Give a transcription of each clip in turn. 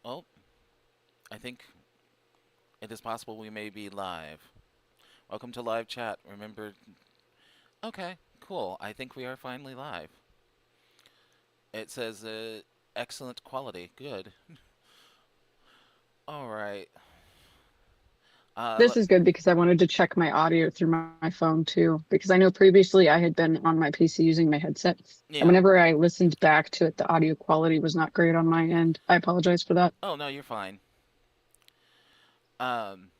Oh, I think it is possible we may be live. Welcome to live chat. Remember. Okay, cool. I think we are finally live. It says excellent quality. Good. All right. This is good because I wanted to check my audio through my phone too, because I know previously I had been on my PC using my headset. And Yeah. whenever I listened back to it, the audio quality was not great on my end. I apologize for that. Oh no, you're fine. Um,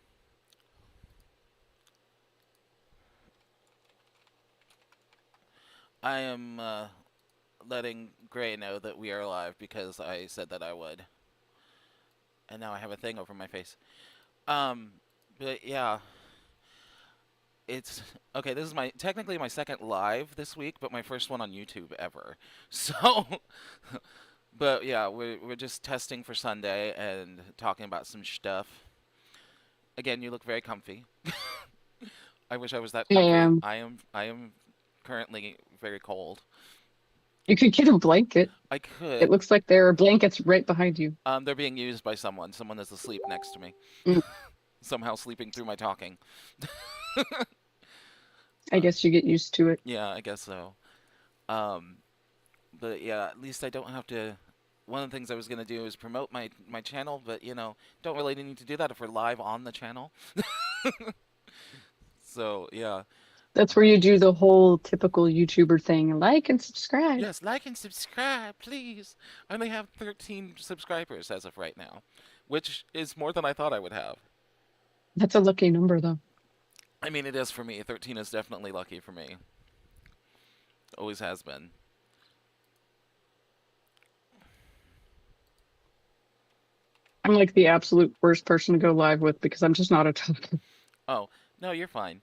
I am letting Gray know that we are live because I said that I would, and now I have a thing over my face. Um, but yeah, it's okay. This is my technically my second live this week, but my first one on YouTube ever. So, but yeah, we're just testing for Sunday and talking about some stuff. Again, you look very comfy. I wish I was that comfy. And I am currently very cold. you could get a blanket. I It could. looks like there are blankets right behind you. They're being used by someone. Someone is asleep next to me. Mm, Somehow sleeping through my talking. I guess you get used to it. Yeah, I guess so. Um, but yeah, at least I don't have to. One of the things I was gonna do is promote my channel, but don't really need to do that if we're live on the channel. So yeah, That's where you do the whole typical YouTuber thing, like and subscribe. yes, like and subscribe, please. I only have 13 subscribers as of right now, which is more than I thought I would have. That's a lucky number, though. I mean, it is for me. 13 is definitely lucky for me. Always has been. I'm like the absolute worst person to go live with because I'm just not a talker. Oh, no, you're fine.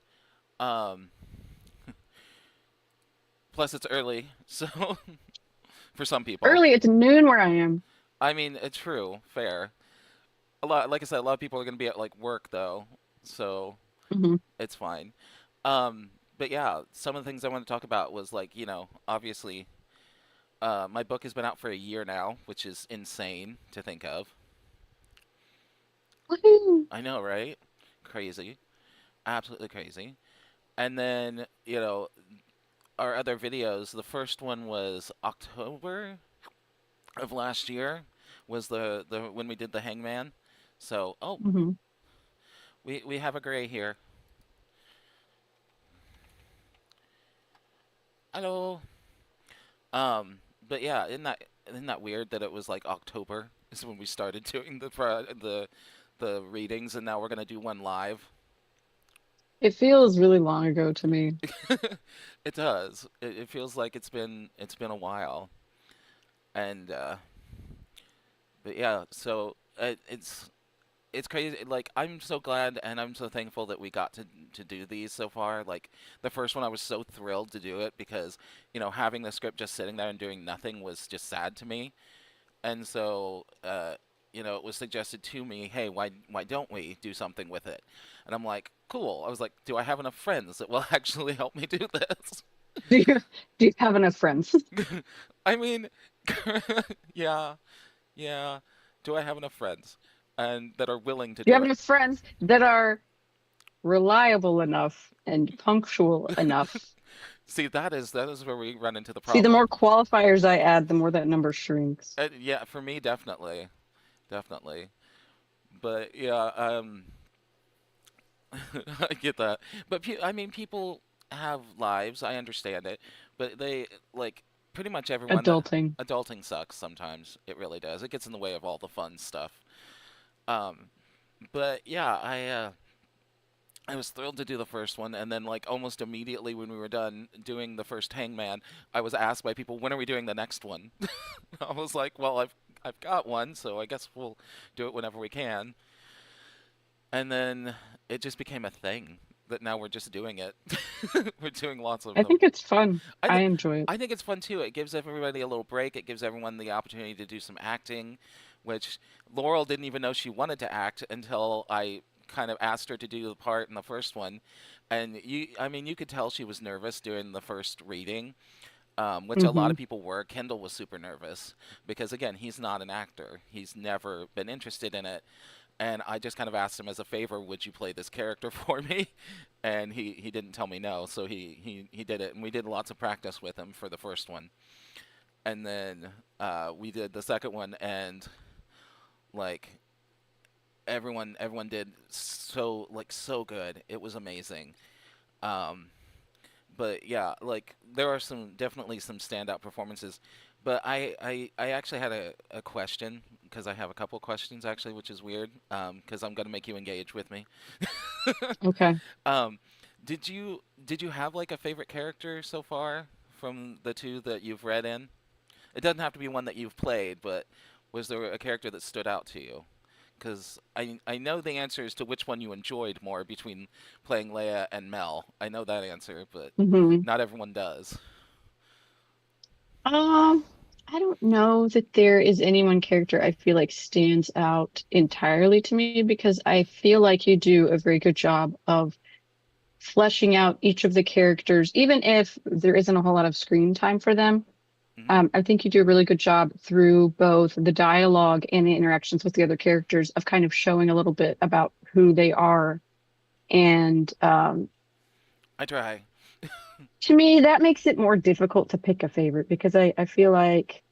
Um, Plus it's early, so for some people. Early, it's noon where I am. I mean, it's true, fair. A lot, like I said, a lot of people are gonna be at like work though, so Hmm. it's fine. Um, but yeah, some of the things I want to talk about was like, obviously, my book has been out for a year now, which is insane to think of. Woohoo! I know, right? Crazy, absolutely crazy. And then, our other videos. The first one was October of last year, was the when we did the Hangman. So, oh, Hmm. we have a gray here. Hello. But yeah, isn't that weird that it was like October is when we started doing the readings, and now we're gonna do one live. It feels really long ago to me. It does. It feels like it's been a while, and but yeah, so it's crazy. Like I'm so glad and I'm so thankful that we got to do these so far. Like the first one, I was so thrilled to do it because having the script just sitting there and doing nothing was just sad to me. And so it was suggested to me, hey, why don't we do something with it? And I'm like, cool. I was like, do I have enough friends that will actually help me do this? Do you do you have enough friends? I mean, yeah, yeah. Do I have enough friends and that are willing to Do you do have it? enough friends that are reliable enough and punctual enough? See, that is where we run into the See, the more problem. qualifiers I add, the more that number shrinks. Yeah, for me, definitely, definitely. But yeah, I get that. But I mean, people have lives. I understand it, but they like pretty much everyone. Adulting. Adulting sucks sometimes. It really does. It gets in the way of all the fun stuff. Um, but yeah, I was thrilled to do the first one, and then like almost immediately when we were done doing the first Hangman, I was asked by people, "When are we doing the next one?" I was like, "Well, I've got one, so I guess we'll do it whenever we can." And then it just became a thing that now we're just doing it. We're doing lots of I them. think it's fun. I I th- enjoy it. I think it's fun too. It gives everybody a little break. It gives everyone the opportunity to do some acting, which Laurel didn't even know she wanted to act until I kind of asked her to do the part in the first one. And I mean, you could tell she was nervous doing the first reading. which a lot Hmm. of people were. Kendall was super nervous because, again, he's not an actor. He's never been interested in it. And I just kind of asked him as a favor, would you play this character for me? And he didn't tell me no, so he did it. And we did lots of practice with him for the first one. And then we did the second one, and like everyone did so good. It was amazing. Um, but yeah, like there are definitely some standout performances. But I actually had a question because I have a couple questions actually, which is weird. Because I'm gonna make you engage with me. Okay. um, did you have like a favorite character so far from the two that you've read in? It doesn't have to be one that you've played, but was there a character that stood out to you? Because I know the answer is to which one you enjoyed more between playing Leia and Mel. I know that answer, but Hmm. not everyone does. Um, I don't know that there is any one character I feel like stands out entirely to me because I feel like you do a very good job of fleshing out each of the characters, even if there isn't a whole lot of screen time for them. Hmm. I think you do a really good job through both the dialogue and the interactions with the other characters of kind of showing a little bit about who they are. And I try. to me, that makes it more difficult to pick a favorite because I feel like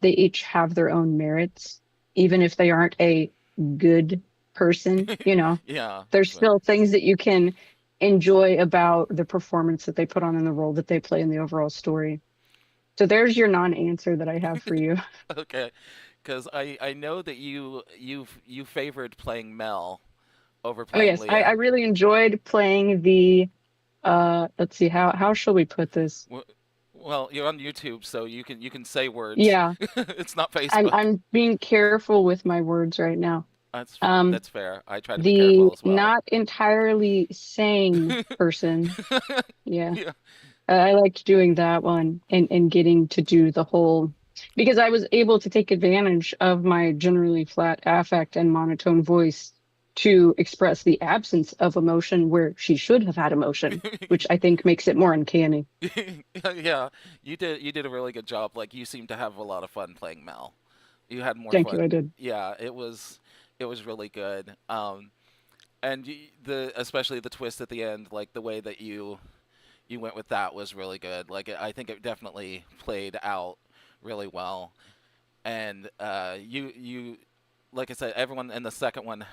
they each have their own merits, even if they aren't a good person, you know, Yeah, there's but still things that you can enjoy about the performance that they put on in the role that they play in the overall story. So there's your non-answer that I have for you. okay, because I know that you favored playing Mel over Oh playing yes, I Leah. really enjoyed playing the let's see how shall we put this? W- Well, you're on YouTube, so you can say words. Yeah, It's not I'm Facebook. I'm being careful with my words right now. Um That's fair. I try to be careful the as well. not entirely sane person. Yeah. Yeah. I liked doing that one and getting to do the whole because I was able to take advantage of my generally flat affect and monotone voice to express the absence of emotion where she should have had emotion, which I think makes it more uncanny. Yeah, you did a really good job. Like you seem to have a lot of fun playing Mel. You had more Thank you, I fun. did. Yeah, it was really good. And the especially the twist at the end, like the way that you went with that was really good. Like I think it definitely played out really well. And you like I said, everyone in the second one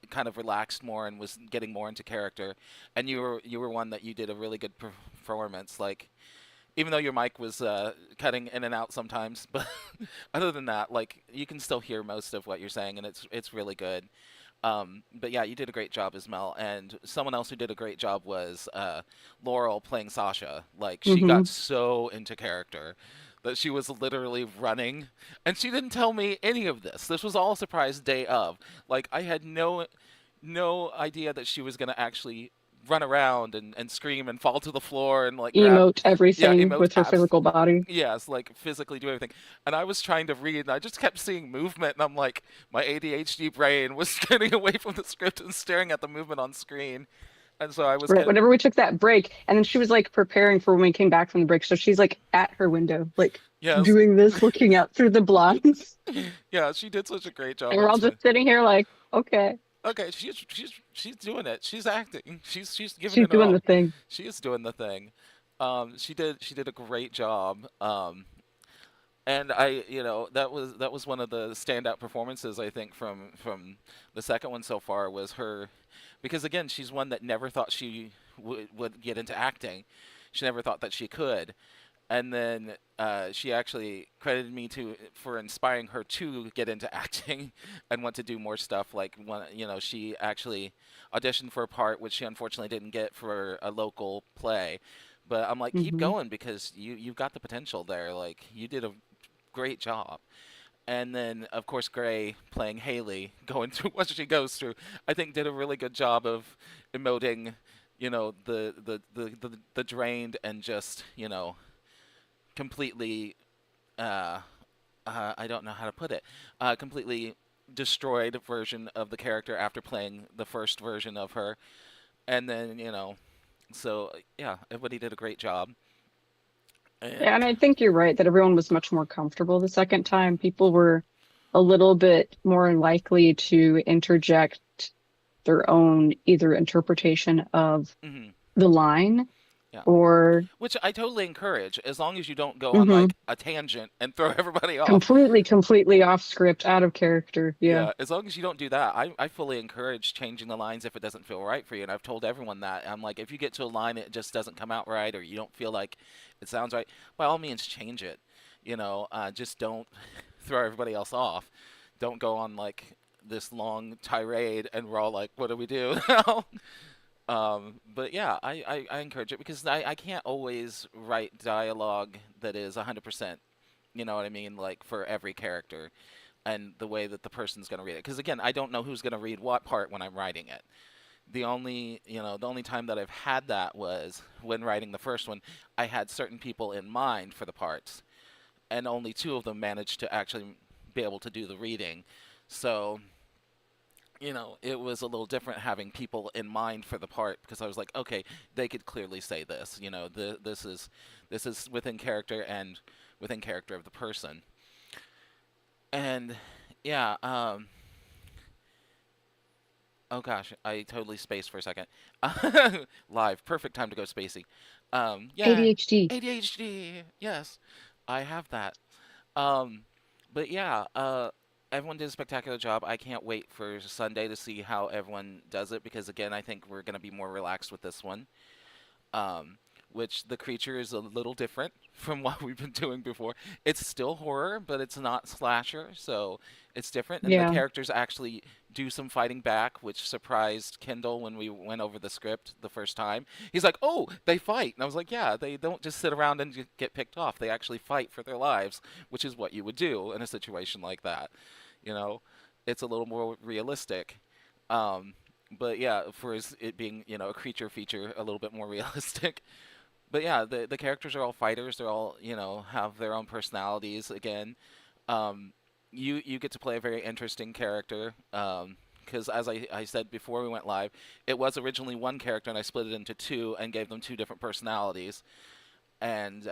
kind of relaxed more and was getting more into character. And you were one that you did a really good performance. Like even though your mic was cutting in and out sometimes, but other than that, like you can still hear most of what you're saying, and it's really good. But yeah, you did a great job as Mel, and someone else who did a great job was Laurel playing Sasha. Like she got Hmm. so into character that she was literally running, and she didn't tell me any of this. This was all surprise day of. Like I had no idea that she was gonna actually run around and scream and fall to the floor and like grab, Emote yeah, everything emote with her abs, physical body. yes, like physically do everything. And I was trying to read, and I just kept seeing movement, and I'm like, my ADHD brain was getting away from the script and staring at the movement on screen, and so I was Right. getting, Whenever we took that break, and then she was like preparing for when we came back from the break. So she's like at her window, like yes, doing this, looking out through the blinds. yeah, she did such a great job. And It we're all was fun. just sitting here like, okay, Okay, she's doing it. She's acting. She's giving she's it her doing the all. thing. She is doing the thing. She did a great job. And that was one of the standout performances I think from the second one so far was her, because again she's one that never thought she would get into acting. She never thought that she could, and then she actually credited me to for inspiring her to get into acting and want to do more stuff. Like when she actually auditioned for a part which she unfortunately didn't get for a local play. But I'm like, keep Hmm. going because you've got the potential there. Like you did a great job. And then, of course, Gray playing Haley, going through what she goes through, I think did a really good job of emoting, the drained and just, completely, uh, I don't know how to put it, completely destroyed version of the character after playing the first version of her. And then, so yeah, everybody did a great job. Yeah, and And I think you're right that everyone was much more comfortable the second time. People were a little bit more likely to interject their own either interpretation of mhm, the line yeah, or which I totally encourage, as long as you don't go on mhm, like a tangent and throw everybody off. completely off script, out of character. Yeah. Yeah, as long as you don't do that, I fully encourage changing the lines if it doesn't feel right for you. And I've told everyone that. I'm like, if you get to a line it just doesn't come out right, or you don't feel like it sounds right, by all means change it. Just don't throw everybody else off. Don't go on like this long tirade, and we're all like, what do we do now? But yeah, I encourage it because I can't always write dialogue that is 100%. You know what I mean? Like for every character and the way that the person's going to read it. Because again, I don't know who's going to read what part when I'm writing it. The only time that I've had that was when writing the first one. I had certain people in mind for the parts, and only two of them managed to actually be able to do the reading. So, it was a little different having people in mind for the part because I was like, okay, they could clearly say this. This is within character and within character of the person. And yeah, oh gosh, I totally spaced for a second. Live, perfect time to go spacey. Yeah, ADHD. ADHD. Yes, I have that. Um, but yeah, everyone did a spectacular job. I can't wait for Sunday to see how everyone does it because again, I think we're gonna be more relaxed with this one. um, which the creature is a little different from what we've been doing before. It's still horror, but it's not slasher, so it's different. And the Yeah. characters actually do some fighting back, which surprised Kendall when we went over the script the first time. He's like, "Oh, they fight," and I was like, "Yeah, they don't just sit around and get picked off. They actually fight for their lives, which is what you would do in a situation like that. You know, it's a little more realistic." Um, but yeah, for it being a creature feature, a little bit more realistic. But yeah, the characters are all fighters. They're all have their own personalities. Again, um, you get to play a very interesting character. Because as I said before we went live, it was originally one character, and I split it into two and gave them two different personalities. And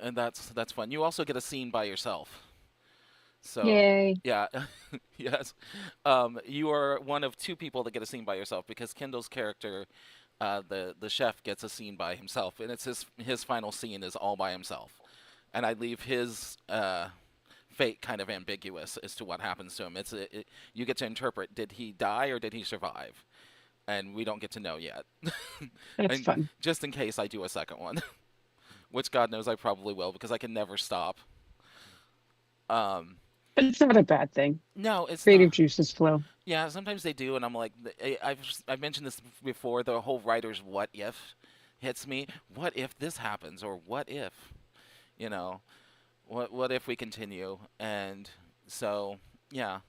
and that's fun. You also get a scene by yourself. So, Yay. yeah, yes. You are one of two people that get a scene by yourself because Kendall's character, the chef, gets a scene by himself, and it's his final scene is all by himself, and I leave his fate kind of ambiguous as to what happens to him. You get to interpret: did he die or did he survive? And we don't get to know yet. That's And fun. just in case I do a second one, which God knows I probably will because I can never stop. Um, But it's not a bad thing. no, it's Creative not. juices flow. Yeah, sometimes they do, and I'm like, I've mentioned this before. The whole writer's what if hits me. What if this happens, or what if, you know, what if we continue? And so, yeah,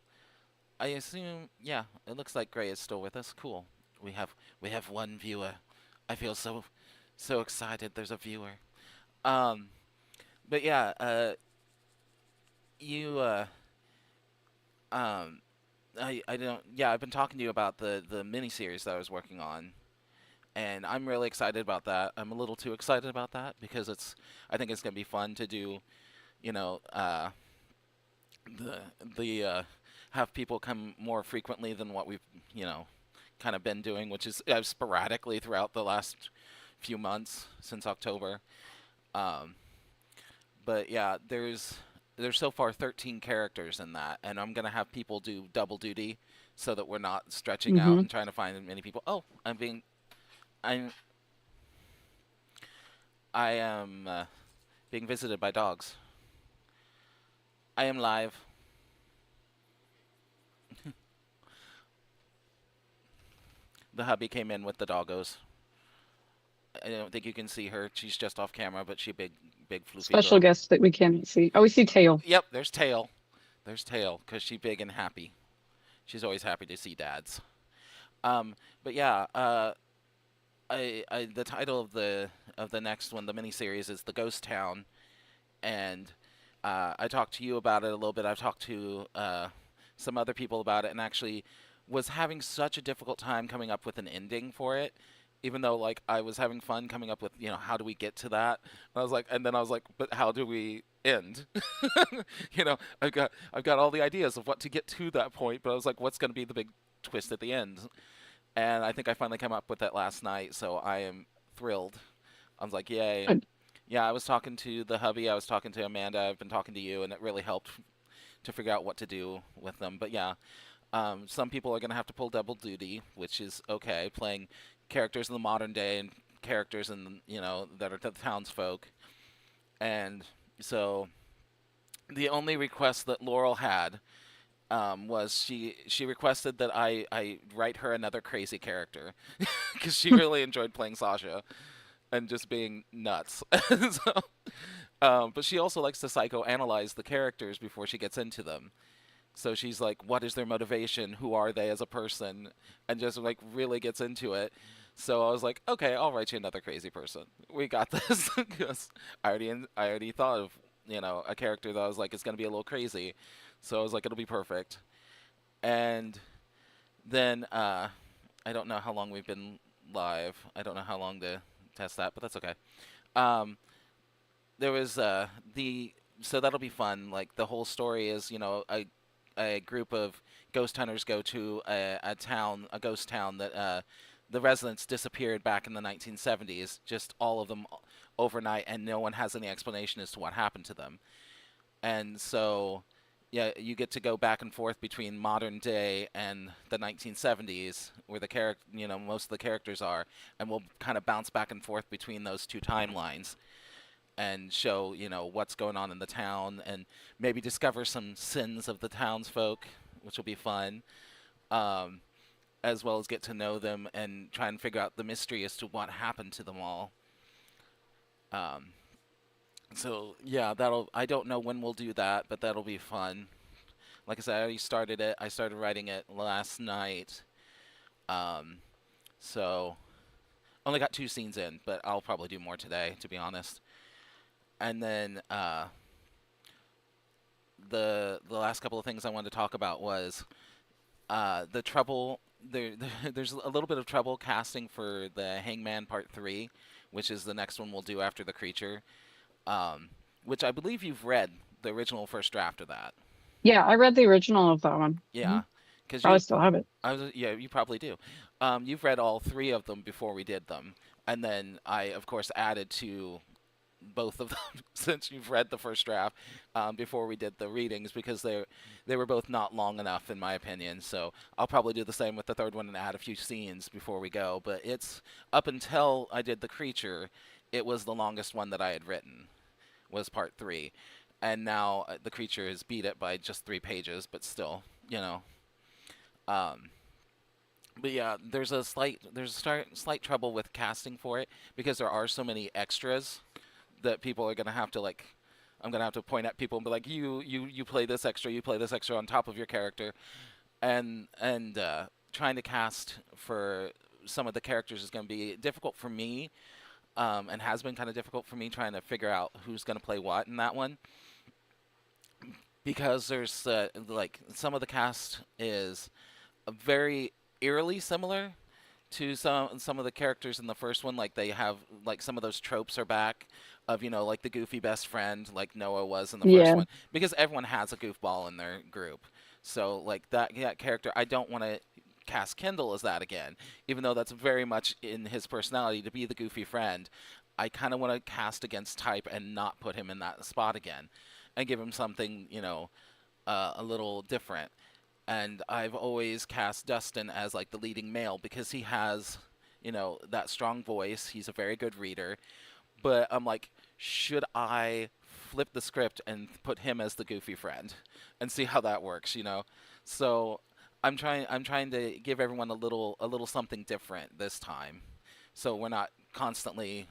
I assume, yeah, it looks like Gray is still with us. Cool. We have one viewer. I feel so excited. There's a viewer. Um, but yeah, you um, I don't. Yeah, I've been talking to you about the miniseries that I was working on, and I'm really excited about that. I'm a little too excited about that because I think it's gonna be fun to do. You know, the the have people come more frequently than what we've you know kind of been doing, which is sporadically throughout the last few months since October. Um, but yeah, there's so far 13 characters in that, and I'm gonna have people do double duty so that we're not stretching out Hmm. and trying to find many people. Oh, I'm I am being visited by dogs. I am live. The hubby came in with the doggos. I don't think you can see her. She's just off camera, but she a big floofy Special girl. guests that we can't see. Oh, we see tail. Yep, there's Tail. There's Tail because she big and happy. She's always happy to see dads. But yeah, the title of the next one, the miniseries, is the Ghost Town, and I talked to you about it a little bit. I've talked to some other people about it, and actually was having such a difficult time coming up with an ending for it. even though like I was having fun coming up with, how do we get to that? And I was like, and then I was like, but how do we end? I've got all the ideas of what to get to that point, but I was like, what's going to be the big twist at the end? And I think I finally came up with that last night, so I am thrilled. I was like, yay. Good. Yeah, I was talking to the hubby, I was talking to Amanda, I've been talking to you, and it really helped to figure out what to do with them. But yeah, some people are going to have to pull double duty, which is okay, playing characters in the modern day and characters that are the townsfolk. And so the only request that Laurel had was she requested that I write her another crazy character because she really enjoyed playing Sasha and just being nuts. so, but she also likes to psychoanalyze the characters before she gets into them. So she's like, what is their motivation? Who are they as a person? And just like really gets into it. So I was like, okay, I'll write you another crazy person. We got this because I already thought of a character that I was like, it's gonna be a little crazy. So I was like, it'll be perfect. And then I don't know how long we've been live. I don't know how long to test that, but that's okay. Um, there was the so that'll be fun. Like the whole story is, a group of ghost hunters go to a town, a ghost town that the residents disappeared back in the 1970s, just all of them overnight, and no one has any explanation as to what happened to them. And so, yeah, you get to go back and forth between modern day and the 1970s, where most of the characters are, and we'll kind of bounce back and forth between those two timelines and show what's going on in the town and maybe discover some sins of the townsfolk, which will be fun, um, as well as get to know them and try and figure out the mystery as to what happened to them all. Um, so yeah, that'll I don't know when we'll do that, but that'll be fun. Like I said, I already started it. I started writing it last night. Um, so only got two scenes in, but I'll probably do more today, to be honest. And then the last couple of things I wanted to talk about was the trouble. There's a little bit of trouble casting for the Hangman Part 3, which is the next one we'll do after the creature, um, which I believe you've read the original first draft of that. Yeah, I read the original of that one. Yeah, because Probably still have it. yeah, you probably do. You've read all three of them before we did them, and then I, of course, added to both of them since you've read the first draft before we did the readings because they were both not long enough in my opinion. So I'll probably do the same with the third one and add a few scenes before we go. But it's up until I did the creature, it was the longest one that I had written was part three, and now the creature has beat it by just 3 pages, but still, you know. Um, but yeah, there's slight trouble with casting for it because there are so many extras that people are gonna have to like. I'm gonna have to point at people and be like, you play this extra, you play this extra on top of your character, and trying to cast for some of the characters is gonna be difficult for me, and has been kind of difficult for me trying to figure out who's gonna play what in that one because there's like some of the cast is very eerily similar to some of the characters in the first one. Like they have like some of those tropes are back of like the goofy best friend like Noah was in the first Yeah. one because everyone has a goofball in their group. So like that character, I don't want to cast Kendall as that again, even though that's very much in his personality to be the goofy friend. I kind of want to cast against type and not put him in that spot again, and give him something a little different. And I've always cast Dustin as like the leading male because he has, that strong voice. He's a very good reader. But I'm like, should I flip the script and put him as the goofy friend and see how that works? So I'm trying to give everyone a little something different this time. So we're not constantly,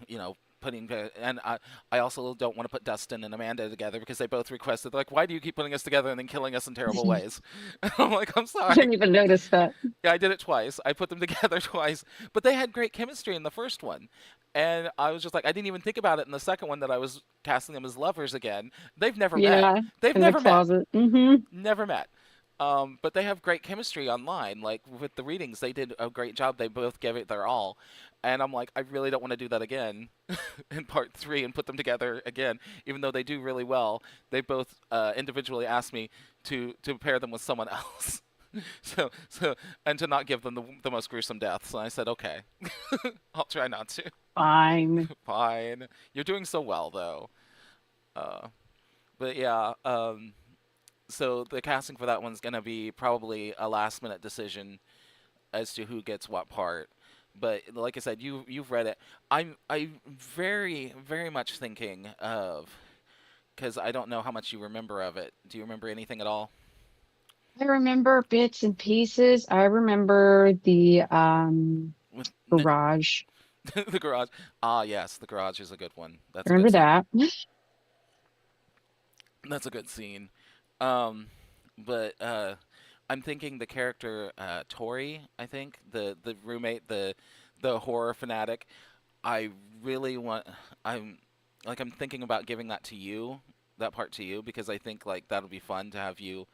putting and I also don't want to put Dustin and Amanda together because they both requested like, why do you keep putting us together and then killing us in terrible ways? And I'm like, I'm I sorry. didn't even notice that. Yeah, I did it twice. I put them together twice, but they had great chemistry in the first one, and I was just like, I didn't even think about it in the second one that I was casting them as lovers again. They've never met. Yeah, They've in the never met. closet. Never met. But they have great chemistry online. Like with the readings, they did a great job. They both gave it their all, And I'm like, I really don't want to do that again in part three and put them together again, even though they do really well. They both individually asked me to pair them with someone else. So and to not give them the most gruesome deaths. And I said, okay, I'll try not to. Fine. Fine. You're doing so well though. Uh, but yeah, so the casting for that one's gonna be probably a last minute decision as to who gets what part. But like I said, you've read it. I'm very much thinking of, because I don't know how much you remember of it. Do you remember anything at all? I remember bits and pieces. I remember the With garage. the garage. Ah, yes, the garage is a good one. I That's a good remember scene. that. That's a good scene. Um, but I'm thinking the character Tori. I think the roommate, the horror fanatic. I really want. I'm I'm thinking about giving that to you, that part to you, because I think like that'll be fun to have you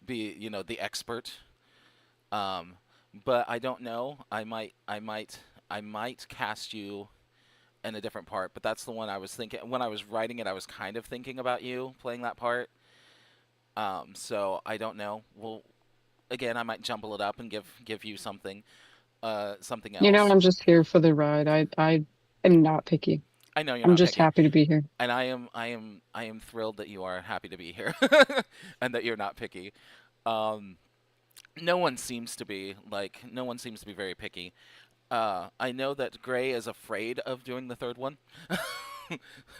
be, the expert. Um, but I don't know. I might cast you in a different part. But that's the one I was thinking when I was writing it. I was kind of thinking about you playing that part. So I don't know. Well, again, I might jumble it up and give you something You know, else. I'm just here for the ride. I am not picky. I know you're I'm not just picky, happy to be here. and I am thrilled that you are happy to be here, and that you're not picky. Um, no one seems to be very picky. I know that Gray is afraid of doing the third one,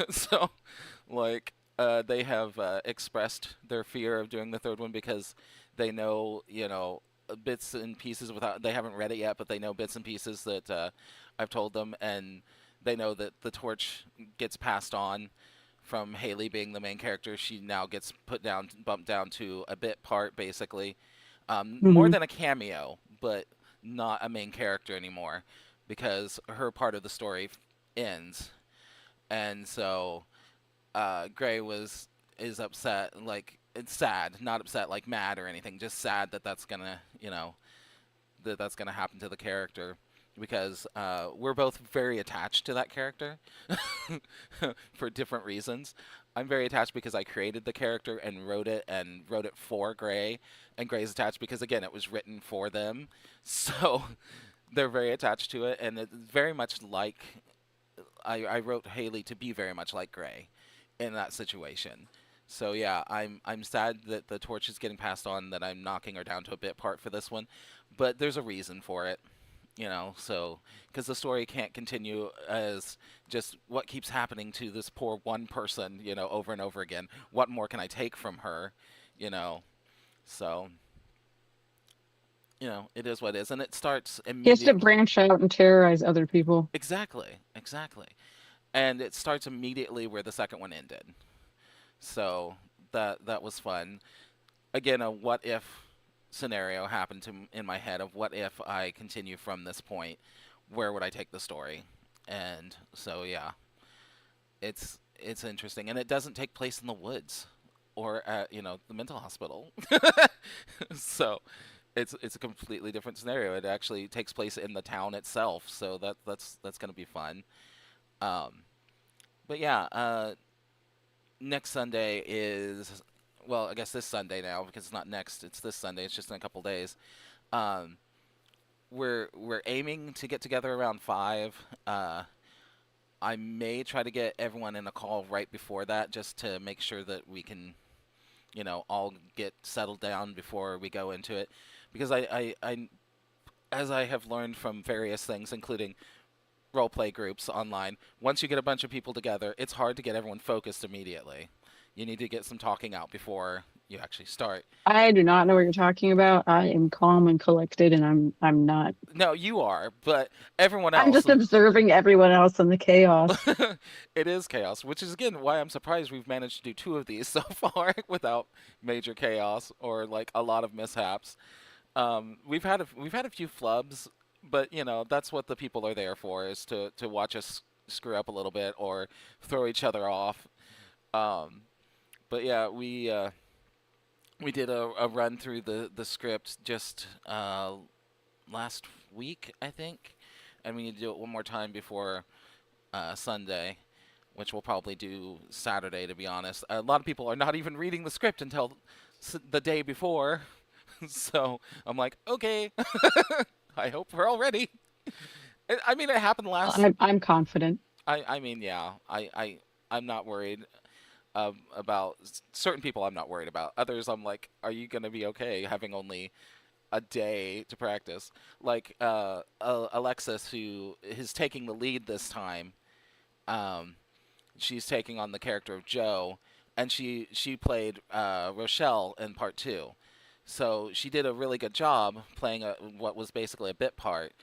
so they have expressed their fear of doing the third one because they know bits and pieces without they haven't read it yet, but they know bits and pieces that I've told them, and they know that the torch gets passed on from Haley being the main character. She now gets bumped down to a bit part, basically, more Hmm. than a cameo, but not a main character anymore, because her part of the story ends, and so Gray is upset, like it's sad, not upset like mad or anything, just sad that that's gonna happen to the character, because we're both very attached to that character for different reasons. I'm very attached because I created the character and wrote it for Gray, and Gray's attached because again it was written for them, so they're very attached to it, and it's very much like I wrote Haley to be very much like Gray in that situation. So yeah, I'm sad that the torch is getting passed on, that I'm knocking her down to a bit part for this one, but there's a reason for it, so because the story can't continue as just what keeps happening to this poor one person, over and over again. What more can I take from her, you know? So, it is what it is, and it starts He has to immediate. branch out and terrorize other people. Exactly, and it starts immediately where the second one ended. So that was fun. Again, a what if scenario happened in my head of what if I continue from this point, where would I take the story? And so yeah, it's interesting, and it doesn't take place in the woods or at the mental hospital. So it's a completely different scenario. It actually takes place in the town itself, so that's gonna be fun. Um, but yeah, next Sunday is, well, I guess this Sunday now, because it's not next, it's this Sunday. It's just in a couple days. Um, we're aiming to get together around 5. I may try to get everyone in a call right before that, just to make sure that we can, all get settled down before we go into it, because as I have learned from various things, including role play groups online, once you get a bunch of people together, it's hard to get everyone focused immediately. You need to get some talking out before you actually start. I do not know what you're talking about. I am calm and collected, and I'm not. No, you are, but everyone I'm else. just observing everyone else in the chaos. It is chaos, which is again why I'm surprised we've managed to do 2 of these so far without major chaos or like a lot of mishaps. We've had a few flubs, but that's what the people are there for, is to watch us screw up a little bit or throw each other off. Um, but yeah, we did a run through the script just last week, I think, and we need to do it one more time before Sunday, which we'll probably do Saturday. To be honest, a lot of people are not even reading the script until the day before, so I'm like, okay, I hope we're all ready. I mean, it happened last. I'm confident. I mean, yeah, I'm not worried about certain people. I'm not worried about others. I'm like, are you gonna be okay having only a day to practice? Like Alexis, who is taking the lead this time. Um, she's taking on the character of Joe, and she played Rochelle in part two. So she did a really good job playing what was basically a bit part.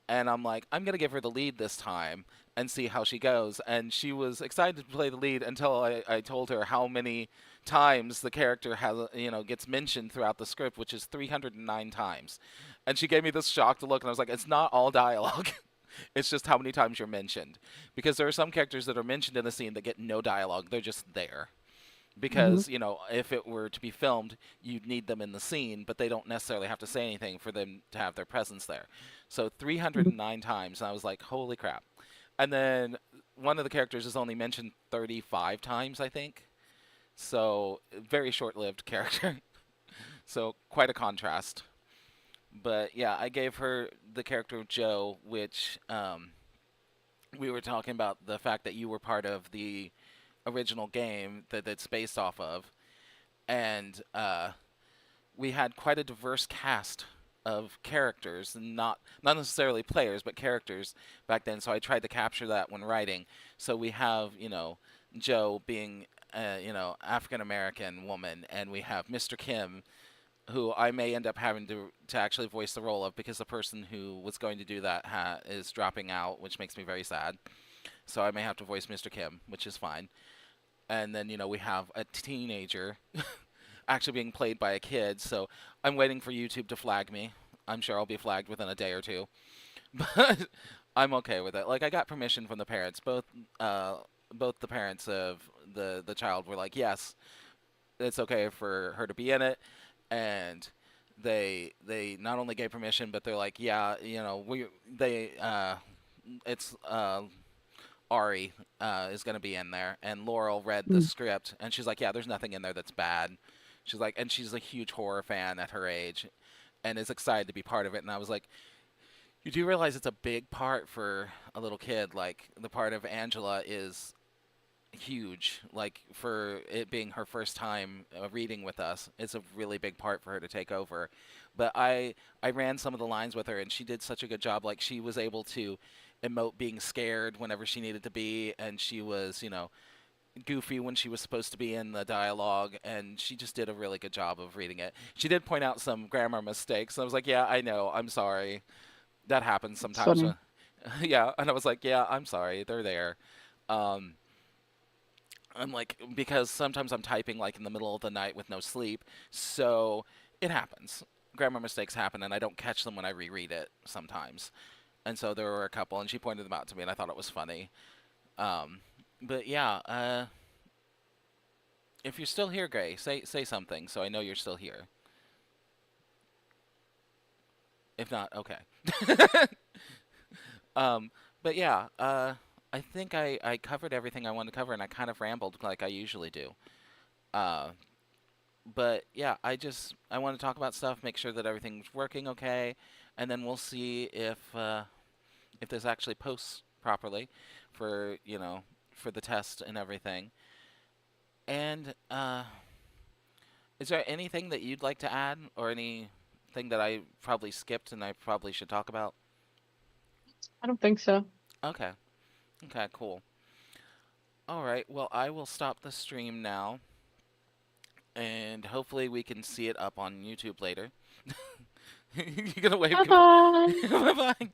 And I'm like, I'm gonna give her the lead this time and see how she goes. And she was excited to play the lead until I told her how many times the character has gets mentioned throughout the script, which is 309 times. And she gave me this shocked look, and I was like, it's not all dialogue. It's just how many times you're mentioned. Because there are some characters that are mentioned in the scene that get no dialogue. They're just there. Hmm. Because, if it were to be filmed, you'd need them in the scene, but they don't necessarily have to say anything for them to have their presence there. So 309 times, and I was like, holy crap. And then one of the characters is only mentioned 35 times, I think. So, very short lived character. So, quite a contrast. But yeah, I gave her the character of Joe, which we were talking about the fact that you were part of the original game that it's based off of, and we had quite a diverse cast of characters, not necessarily players, but characters back then. So I tried to capture that when writing. So we have Joe being African American woman, and we have Mr. Kim, who I may end up having to actually voice the role of because the person who was going to do that is dropping out, which makes me very sad. So I may have to voice Mr. Kim, which is fine. And then we have a teenager actually being played by a kid. So I'm waiting for YouTube to flag me. I'm sure I'll be flagged within a day or two, but I'm okay with it. Like I got permission from the parents. Both the parents of the child were like, yes, it's okay for her to be in it, and they not only gave permission, but they're like, yeah, we they it's Ari is going to be in there, and Laurel read the Hmm. script, and she's like, yeah, there's nothing in there that's bad. She's like, and she's a huge horror fan at her age, and is excited to be part of it. And I was like, you do realize it's a big part for a little kid. Like the part of Angela is huge. Like for it being her first time reading with us, it's a really big part for her to take over. But I ran some of the lines with her, and she did such a good job. Like she was able to emote being scared whenever she needed to be, and she was goofy when she was supposed to be in the dialogue, and she just did a really good job of reading it. She did point out some grammar mistakes, and I was like, yeah, I know, I'm sorry, that happens It's sometimes. funny. Yeah, and I was like, yeah, I'm sorry, they're there. um I'm like, because sometimes I'm typing like in the middle of the night with no sleep, so it happens. Grammar mistakes happen, and I don't catch them when I reread it sometimes. And so there were a couple, and she pointed them out to me, and I thought it was funny. Um, but yeah, if you're still here, Gray, say something, so I know you're still here. If not, okay. um, but yeah, I think I covered everything I wanted to cover, and I kind of rambled like I usually do. Uh, but yeah, I want to talk about stuff, make sure that everything's working okay, and then we'll see if this actually posts properly for for the test and everything. And is there anything that you'd like to add, or anything that I probably skipped and I probably should talk about? I don't think so. Okay. Okay, cool. All right. Well, I will stop the stream now, and hopefully we can see it up on YouTube later. You're gonna wave Bye goodbye. bye. Bye bye.